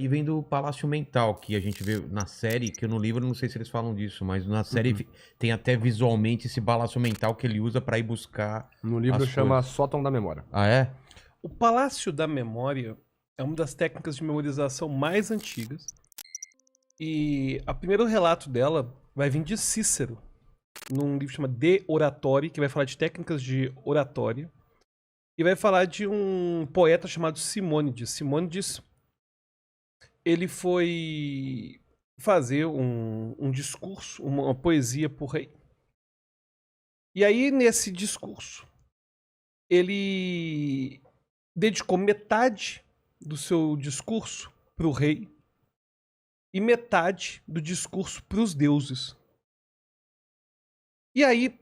E vem do Palácio Mental, que a gente vê na série, que no livro eu não sei se eles falam disso, mas na série tem até visualmente esse Palácio Mental que ele usa pra ir buscar. No livro as chama coisas. Sótão da Memória. Ah, é? O Palácio da Memória é uma das técnicas de memorização mais antigas. E o primeiro relato dela vai vir de Cícero, num livro que chama De Oratória, que vai falar de técnicas de oratória. E vai falar de um poeta chamado Simônides. Simônides, ele foi fazer um discurso, uma poesia para o rei. E aí, nesse discurso, ele dedicou metade do seu discurso para o rei e metade do discurso para os deuses. E aí,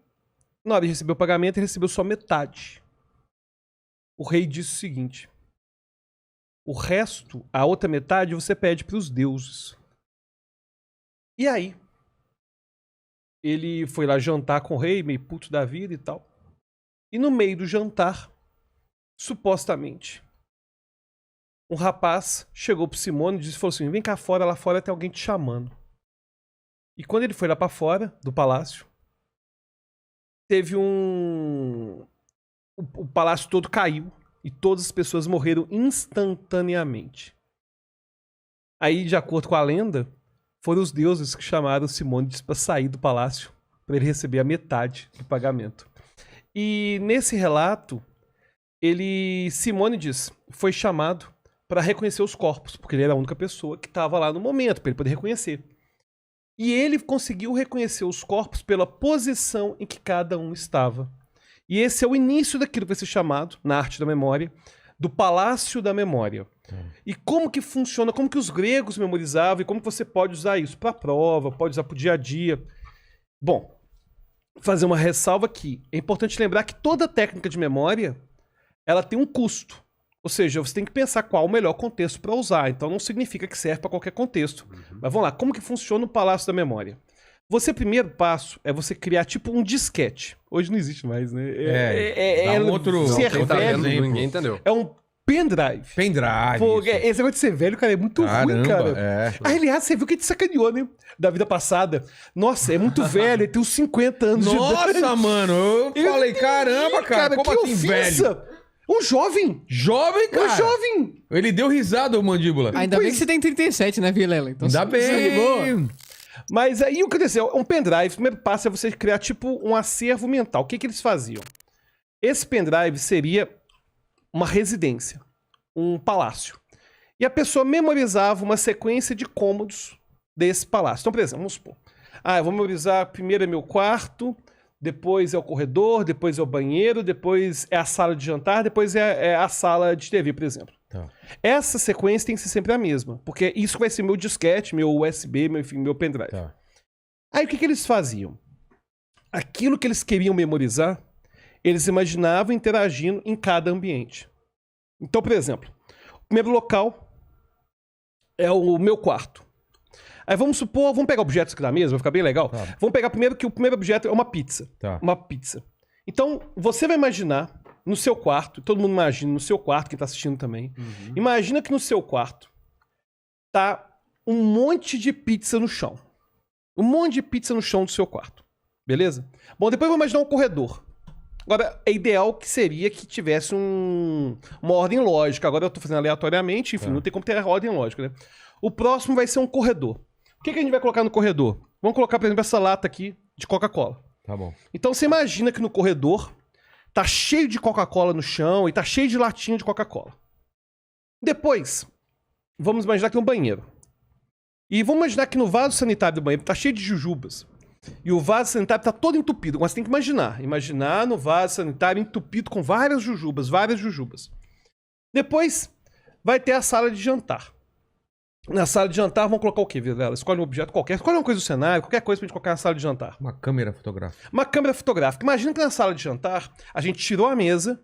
na hora de receber o pagamento, ele recebeu só metade. O rei disse o seguinte: o resto, a outra metade, você pede para os deuses. E aí, ele foi lá jantar com o rei, meio puto da vida e tal. E no meio do jantar, supostamente, um rapaz chegou pro Simônides e falou assim: vem cá fora, lá fora tem alguém te chamando. E quando ele foi lá para fora do palácio, teve o palácio todo caiu e todas as pessoas morreram instantaneamente. Aí, de acordo com a lenda, foram os deuses que chamaram Simônides para sair do palácio para ele receber a metade do pagamento. E nesse relato, Simônides foi chamado para reconhecer os corpos, porque ele era a única pessoa que estava lá no momento, para ele poder reconhecer. E ele conseguiu reconhecer os corpos pela posição em que cada um estava. E esse é o início daquilo que vai ser chamado, na arte da memória, do Palácio da Memória. E como que funciona, como que os gregos memorizavam e como que você pode usar isso para a prova, pode usar para o dia a dia. Bom, fazer uma ressalva aqui. É importante lembrar que toda técnica de memória, ela tem um custo. Ou seja, você tem que pensar qual o melhor contexto para usar. Então não significa que serve para qualquer contexto. Mas vamos lá, como que funciona o Palácio da Memória? Você, primeiro passo, é você criar tipo um disquete. Hoje não existe mais, né? Dá um outro velho, Ninguém entendeu. é um pendrive. Pendrive. Pô, isso. esse negócio de ser velho, cara, é muito ruim, Caramba, cara. é. Ah, aliás, você viu que ele te sacaneou, né? Da vida passada. Nossa, é muito velho, ele tem uns 50 anos de idade. Nossa, mano, eu falei, caramba, cara, como que assim, ofensa! velho? Um jovem! Jovem, cara. Um jovem! Ele deu risada, o mandíbula. Ainda bem que você tem 37, né, Vilela? Então, Ainda bem. Mas aí o que aconteceu? Um pendrive, o primeiro passo é você criar tipo um acervo mental. O que eles faziam? Esse pendrive seria uma residência, um palácio. E a pessoa memorizava uma sequência de cômodos desse palácio. Então, por exemplo, vamos supor. Eu vou memorizar, primeiro é meu quarto, depois é o corredor, depois é o banheiro, depois é a sala de jantar, depois é a sala de TV, por exemplo. Tá. Essa sequência tem que ser sempre a mesma, porque isso vai ser meu disquete, meu USB, meu pendrive. Tá. Aí o que eles faziam? Aquilo que eles queriam memorizar, eles imaginavam interagindo em cada ambiente. Então, por exemplo, o primeiro local é o meu quarto. Aí vamos pegar objetos aqui da mesa, vai ficar bem legal. Tá. Vamos pegar primeiro que o primeiro objeto é uma pizza. Tá. Uma pizza. Então, você vai imaginar no seu quarto, todo mundo imagina no seu quarto, quem tá assistindo também. Imagina que no seu quarto tá um monte de pizza no chão. Um monte de pizza no chão do seu quarto. Beleza? Bom, depois eu vou imaginar um corredor. Agora, é ideal que seria que tivesse uma ordem lógica. Agora eu tô fazendo aleatoriamente, enfim, não tem como ter ordem lógica, né? O próximo vai ser um corredor. O que a gente vai colocar no corredor? Vamos colocar, por exemplo, essa lata aqui de Coca-Cola. Tá bom. Então você imagina que no corredor tá cheio de Coca-Cola no chão e tá cheio de latinha de Coca-Cola. Depois, vamos imaginar que tem um banheiro. E vamos imaginar que no vaso sanitário do banheiro tá cheio de jujubas. E o vaso sanitário tá todo entupido. Mas você tem que imaginar. Imaginar no vaso sanitário entupido com várias jujubas, várias jujubas. Depois, vai ter a sala de jantar. Na sala de jantar, vamos colocar o quê, Vilela? Escolhe um objeto qualquer. Escolhe uma coisa do cenário, qualquer coisa pra gente colocar na sala de jantar. Uma câmera fotográfica. Uma câmera fotográfica. Imagina que na sala de jantar, a gente tirou a mesa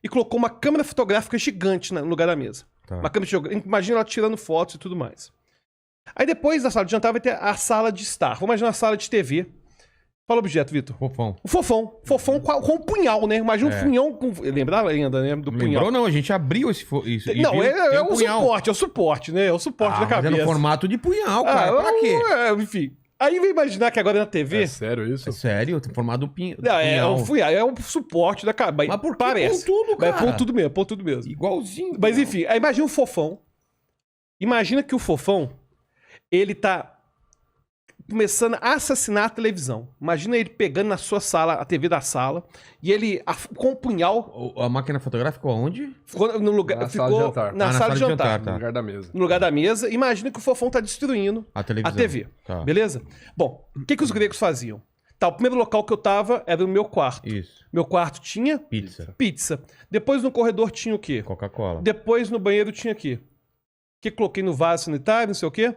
e colocou uma câmera fotográfica gigante no lugar da mesa. Tá. Uma câmera imagina ela tirando fotos e tudo mais. Aí depois da sala de jantar vai ter a sala de estar. Vamos imaginar uma sala de TV Fala o objeto, Vitor. Fofão. O fofão. Fofão com um punhal, né? Imagina um punhão com... Lembra ainda, né? Do punhal. Lembrou? Não, a gente abriu isso. E Não, viu, é tem o punhal. suporte, né? É o suporte da Mas cabeça. é no formato de punhal, cara. Pra quê? Enfim. Aí vem imaginar que agora na TV... É sério isso? É sério, tem formato do punhal. É o suporte da cabeça. Mas por que parece. pontudo, cara? Mas pontudo mesmo. Igualzinho. Mas enfim, aí imagina o fofão. Imagina que o fofão, ele tá começando a assassinar a televisão. Imagina ele pegando na sua sala, a TV da sala, e ele, com o punhal... A máquina fotográfica onde? Ficou no lugar, Na ficou sala de jantar. na sala de jantar. tá. No lugar da mesa. No lugar da mesa. Imagina que o fofão tá destruindo A televisão. a TV. Tá. Beleza? Bom, o que os gregos faziam? Tá, o primeiro local que eu tava era o meu quarto. Isso. Meu quarto tinha Pizza. pizza. Depois no corredor tinha o quê? Coca-Cola. Depois no banheiro tinha o quê? O que coloquei no vaso sanitário, não sei o quê?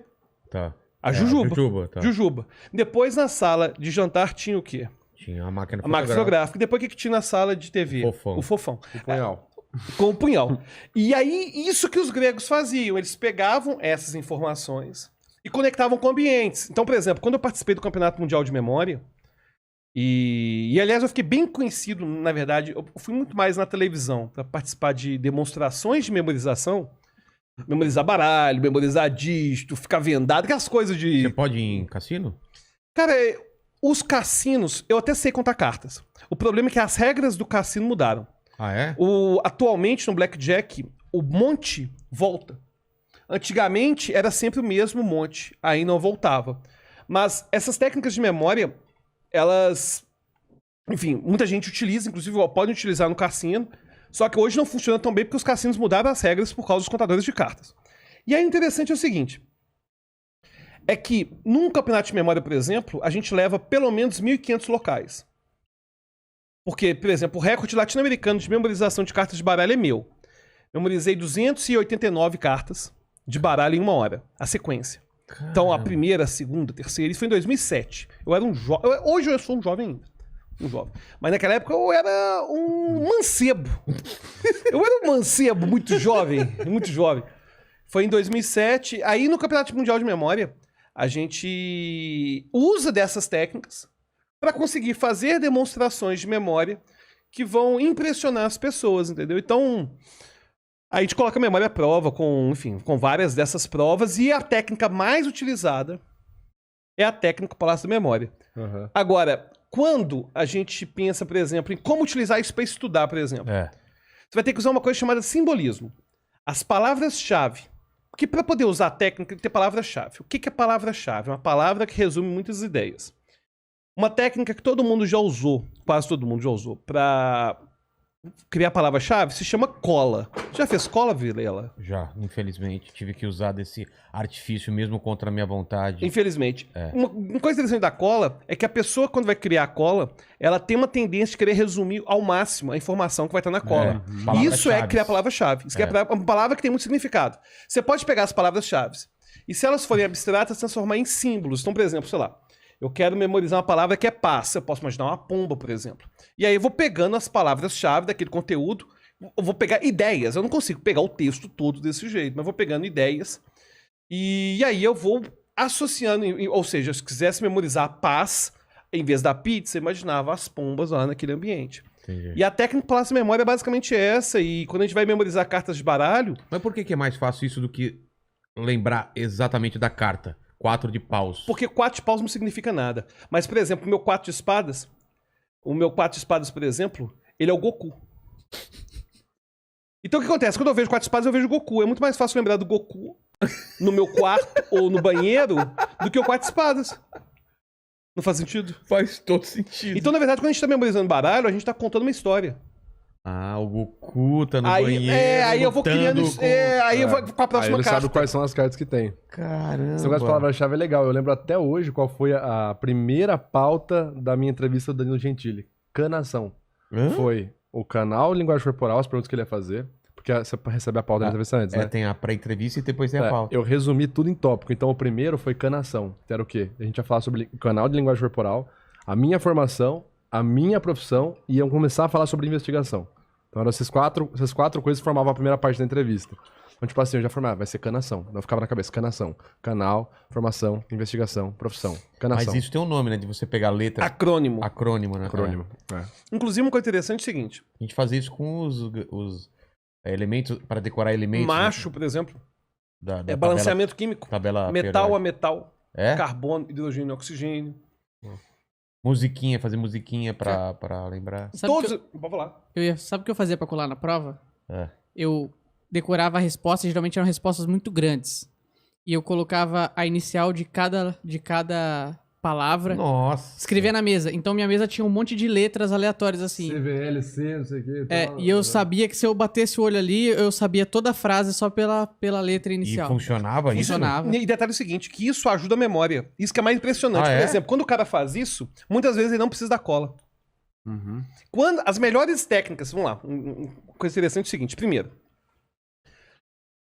Tá. A jujuba. Jujuba, tá. Jujuba. Depois na sala de jantar tinha o quê? Tinha a máquina A máquina fotográfica. E depois o que tinha na sala de TV? Fofão. O fofão. O punhal. Com o punhal. E aí, isso que os gregos faziam. Eles pegavam essas informações e conectavam com ambientes. Então, por exemplo, quando eu participei do Campeonato Mundial de Memória, e aliás, eu fiquei bem conhecido, na verdade, eu fui muito mais na televisão para participar de demonstrações de memorização. Memorizar baralho, memorizar dígito, ficar vendado, aquelas coisas de... Você pode ir em cassino? Cara, os cassinos, eu até sei contar cartas. O problema é que as regras do cassino mudaram. Ah, é? Atualmente, no Blackjack, o monte volta. Antigamente, era sempre o mesmo monte, aí não voltava. Mas essas técnicas de memória, elas... Enfim, muita gente utiliza, inclusive pode utilizar no cassino, só que hoje não funciona tão bem porque os cassinos mudaram as regras por causa dos contadores de cartas. E aí o interessante é o seguinte, é que num campeonato de memória, por exemplo, a gente leva pelo menos 1.500 locais. Porque, por exemplo, o recorde latino-americano de memorização de cartas de baralho é meu. Memorizei 289 cartas de baralho em 1 hora, a sequência. Caramba. Então, a primeira, a segunda, a terceira, isso foi em 2007. Eu era um jovem. Hoje eu sou um jovem ainda. Um jovem. Mas naquela época eu era um mancebo. Eu era um mancebo, muito jovem. Muito jovem. Foi em 2007. Aí no Campeonato Mundial de Memória, a gente usa dessas técnicas para conseguir fazer demonstrações de memória que vão impressionar as pessoas, entendeu? Então, a gente coloca a memória à prova com, enfim, com várias dessas provas e a técnica mais utilizada é a técnica Palácio da Memória. Uhum. Agora, quando a gente pensa, por exemplo, em como utilizar isso para estudar, por exemplo, É. você vai ter que usar uma coisa chamada simbolismo. As palavras-chave. Porque para poder usar a técnica, tem que ter palavra-chave. O que é palavra-chave? É uma palavra que resume muitas ideias. Uma técnica que todo mundo já usou, quase todo mundo já usou, para criar a palavra-chave, se chama cola. Já fez cola, Vilela? Já, infelizmente. Tive que usar desse artifício mesmo contra a minha vontade. Infelizmente. Uma coisa interessante da cola é que a pessoa, quando vai criar a cola, ela tem uma tendência de querer resumir ao máximo a informação que vai estar na cola. Isso é criar palavra-chave. Isso é uma palavra que tem muito significado. Você pode pegar as palavras-chave e, se elas forem abstratas, transformar em símbolos. Então, por exemplo, sei lá, eu quero memorizar uma palavra que é paz. Eu posso imaginar uma pomba, por exemplo. E aí eu vou pegando as palavras-chave daquele conteúdo, eu vou pegar ideias. Eu não consigo pegar o texto todo desse jeito, mas eu vou pegando ideias. E aí eu vou associando, ou seja, se quisesse memorizar a paz, em vez da pizza, eu imaginava as pombas lá naquele ambiente. Entendi. E a técnica Palácio da Memória é basicamente essa. E quando a gente vai memorizar cartas de baralho... Mas por que é mais fácil isso do que lembrar exatamente da carta? 4 de paus. Porque 4 de paus não significa nada. Mas, por exemplo, o meu 4 de espadas, por exemplo, ele é o Goku. Então o que acontece? Quando eu vejo 4 de espadas, eu vejo o Goku. É muito mais fácil lembrar do Goku no meu quarto ou no banheiro do que o 4 de espadas. Não faz sentido? Faz todo sentido. Então, na verdade, quando a gente tá memorizando baralho, a gente tá contando uma história. Ah, o Goku tá no Aí, banheiro. aí eu vou criando... lutando com- aí eu vou pra Aí próxima ele carta. sabe quais são as cartas que tem. Caramba. Esse negócio de palavra-chave é legal. Eu lembro até hoje qual foi a primeira pauta da minha entrevista do Danilo Gentili. Canação. Hã? Foi o canal Linguagem Corporal, as perguntas que ele ia fazer. Porque você recebe a pauta da entrevista antes, né? Tem a pré-entrevista e depois tem a pauta. Eu resumi tudo em tópico. Então o primeiro foi canação. Que era o quê? A gente ia falar sobre o canal de linguagem corporal, a minha formação, a minha profissão e iam começar a falar sobre investigação. Então eram essas quatro coisas que formavam a primeira parte da entrevista. Então, tipo assim, eu já formava, vai ser canação. Então ficava na cabeça, canação, canal, formação, investigação, profissão, canação. Mas isso tem um nome, né? De você pegar a letra. Acrônimo. Acrônimo, né? Acrônimo. Inclusive, uma coisa interessante é o seguinte. A gente fazia isso com os elementos, para decorar elementos. Macho, né? por exemplo, Da é balanceamento químico. tabela Metal a periódica. metal. É? Carbono, hidrogênio e oxigênio. Musiquinha, fazer musiquinha pra lembrar. Sabe Todos... que Pode falar. sabe o que eu fazia pra colar na prova? É. Eu decorava a resposta, geralmente eram respostas muito grandes. E eu colocava a inicial de cada palavra. Nossa. Escrevia na mesa. Então minha mesa tinha um monte de letras aleatórias assim. CVLC, não sei o que. E eu sabia que se eu batesse o olho ali, eu sabia toda a frase só pela letra E inicial. funcionava isso? Funcionava. E detalhe é o seguinte, que isso ajuda a memória. Isso que é mais impressionante. Ah, Por é? exemplo, quando o cara faz isso, muitas vezes ele não precisa da cola. Uhum. Quando as melhores técnicas, vamos lá, uma coisa interessante é o seguinte, primeiro,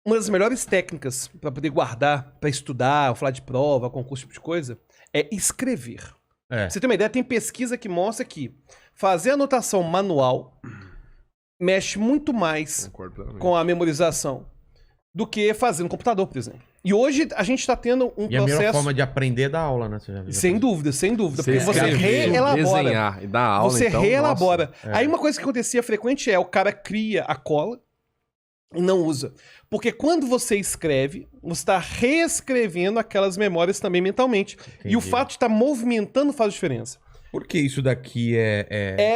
uma das melhores técnicas para poder guardar, para estudar, falar de prova, concurso, tipo de coisa, é escrever. É. Pra você ter uma ideia, tem pesquisa que mostra que fazer anotação manual mexe muito mais Concordo plenamente. com a memorização do que fazer no computador, por exemplo. E hoje a gente está tendo um E a melhor processo... forma de aprender é dar aula, né? Você já viu? Sem dúvida, sem dúvida. Você Porque você escrever, reelabora. desenhar e dar aula, Você então, reelabora. nossa. Aí uma coisa que acontecia frequente é o cara cria a cola e não usa. Porque quando você escreve, você está reescrevendo aquelas memórias também mentalmente. E o Entendi. fato de estar movimentando faz diferença. Por que isso daqui é...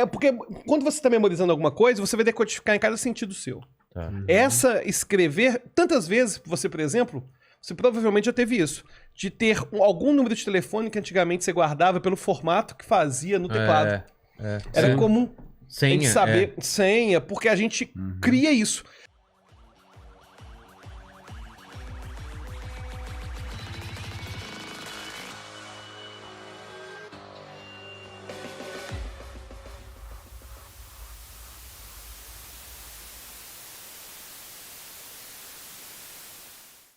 É porque quando você está memorizando alguma coisa, você vai decodificar em cada sentido seu. Tá. Essa escrever, tantas vezes, você, por exemplo, você provavelmente já teve isso, de ter algum número de telefone que antigamente você guardava pelo formato que fazia no teclado. É. Era Sim. comum a gente Senha. saber senha, porque a gente cria isso.